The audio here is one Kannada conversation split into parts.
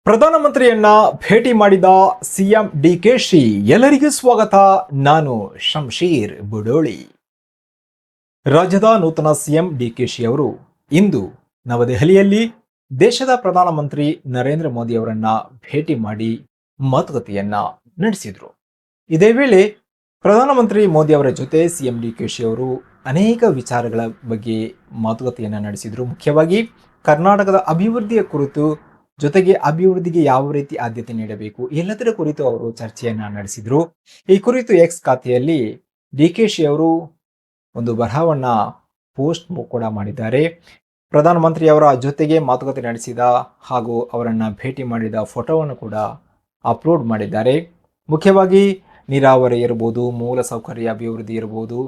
ಪ್ರಧಾನಮಂತ್ರಿಯನ್ನ ಭೇಟಿ ಮಾಡಿದ ಸಿಎಂ ಡಿಕೆಶಿ. ಎಲ್ಲರಿಗೂ ಸ್ವಾಗತ. ನಾನು ಶಂಶೀರ್ ಬುಡೋಳಿ. ರಾಜ್ಯದ ನೂತನ ಸಿಎಂ ಡಿಕೆಶಿ ಅವರು ಇಂದು ನವದೆಹಲಿಯಲ್ಲಿ ದೇಶದ ಪ್ರಧಾನಮಂತ್ರಿ ನರೇಂದ್ರ ಮೋದಿ ಅವರನ್ನ ಭೇಟಿ ಮಾಡಿ ಮಾತುಕತೆಯನ್ನ ನಡೆಸಿದರು. ಇದೇ ವೇಳೆ ಪ್ರಧಾನಮಂತ್ರಿ ಮೋದಿ ಅವರ ಜೊತೆ ಸಿಎಂ ಡಿಕೆಶಿ ಅವರು ಅನೇಕ ವಿಚಾರಗಳ ಬಗ್ಗೆ ಮಾತುಕತೆಯನ್ನ ನಡೆಸಿದರು. ಮುಖ್ಯವಾಗಿ ಕರ್ನಾಟಕದ ಅಭಿವೃದ್ಧಿಯ ಕುರಿತು, ಜೊತೆಗೆ ಅಭಿವೃದ್ಧಿಗೆ ಯಾವ ರೀತಿ ಆದ್ಯತೆ ನೀಡಬೇಕು ಎಲ್ಲದರ ಕುರಿತು ಅವರು ಚರ್ಚೆಯನ್ನ ನಡೆಸಿದ್ರು. ಈ ಕುರಿತು ಎಕ್ಸ್ ಖಾತೆಯಲ್ಲಿ ಡಿಕೆಶಿ ಅವರು ಒಂದು ಬರಹವನ್ನ ಪೋಸ್ಟ್ ಕೂಡ ಮಾಡಿದ್ದಾರೆ. ಪ್ರಧಾನಮಂತ್ರಿ ಅವರ ಜೊತೆಗೆ ಮಾತುಕತೆ ನಡೆಸಿದ ಹಾಗೂ ಅವರನ್ನ ಭೇಟಿ ಮಾಡಿದ ಫೋಟೋವನ್ನು ಕೂಡ ಅಪ್ಲೋಡ್ ಮಾಡಿದ್ದಾರೆ. ಮುಖ್ಯವಾಗಿ ನೀರಾವರಿ ಇರಬಹುದು, ಮೂಲಸೌಕರ್ಯ ಅಭಿವೃದ್ಧಿ ಇರಬಹುದು,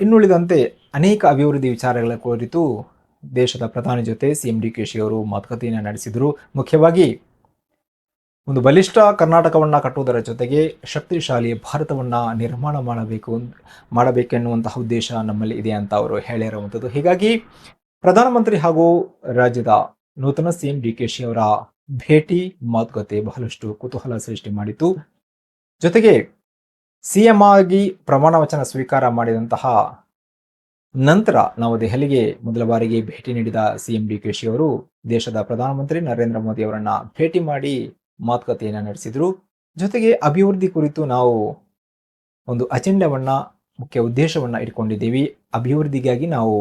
ಇನ್ನುಳಿದಂತೆ ಅನೇಕ ಅಭಿವೃದ್ಧಿ ವಿಚಾರಗಳ ಕುರಿತು ದೇಶದ ಪ್ರಧಾನಿ ಜೊತೆ ಸಿಎಂ ಡಿಕೆಶಿ ಅವರು ಮಾತುಕತೆಯನ್ನು ನಡೆಸಿದರು. ಮುಖ್ಯವಾಗಿ ಒಂದು ಬಲಿಷ್ಠ ಕರ್ನಾಟಕವನ್ನು ಕಟ್ಟುವುದರ ಜೊತೆಗೆ ಶಕ್ತಿಶಾಲಿ ಭಾರತವನ್ನು ನಿರ್ಮಾಣ ಮಾಡಬೇಕೆನ್ನುವಂತಹ ಉದ್ದೇಶ ನಮ್ಮಲ್ಲಿ ಇದೆ ಅಂತ ಅವರು ಹೇಳಿರುವಂಥದ್ದು. ಹೀಗಾಗಿ ಪ್ರಧಾನಮಂತ್ರಿ ಹಾಗೂ ರಾಜ್ಯದ ನೂತನ ಸಿಎಂ ಡಿಕೆಶಿ ಅವರ ಭೇಟಿ ಮಾತುಕತೆ ಬಹಳಷ್ಟು ಕುತೂಹಲ ಸೃಷ್ಟಿ ಮಾಡಿತು. ಜೊತೆಗೆ ಸಿಎಂ ಆಗಿ ಪ್ರಮಾಣ ವಚನ ಸ್ವೀಕಾರ ಮಾಡಿದಂತಹ ನಂತರ ನವದೆಹಲಿಗೆ ಮೊದಲ ಬಾರಿಗೆ ಭೇಟಿ ನೀಡಿದ ಸಿಎಂ ಡಿಕೆಶಿ ಅವರು ದೇಶದ ಪ್ರಧಾನಮಂತ್ರಿ ನರೇಂದ್ರ ಮೋದಿ ಅವರನ್ನ ಭೇಟಿ ಮಾಡಿ ಮಾತುಕತೆಯನ್ನು ನಡೆಸಿದರು. ಜೊತೆಗೆ ಅಭಿವೃದ್ಧಿ ಕುರಿತು ನಾವು ಒಂದು ಅಜೆಂಡವನ್ನ, ಮುಖ್ಯ ಉದ್ದೇಶವನ್ನ ಇಟ್ಕೊಂಡಿದ್ದೀವಿ, ಅಭಿವೃದ್ಧಿಗಾಗಿ ನಾವು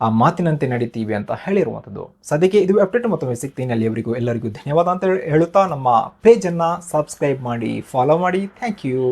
ಆ ಮಾತಿನಂತೆ ನಡೀತೀವಿ ಅಂತ ಹೇಳಿರುವಂಥದ್ದು. ಸದ್ಯಕ್ಕೆ ಇದು ಅಪ್ಡೇಟ್. ಮತ್ತೊಮ್ಮೆ ಸಿಗ್ತೀನಿ. ಎಲ್ಲರಿಗೂ ಧನ್ಯವಾದ ಅಂತ ಹೇಳುತ್ತಾ ನಮ್ಮ ಪೇಜನ್ನು ಸಬ್ಸ್ಕ್ರೈಬ್ ಮಾಡಿ, ಫಾಲೋ ಮಾಡಿ. Thank you.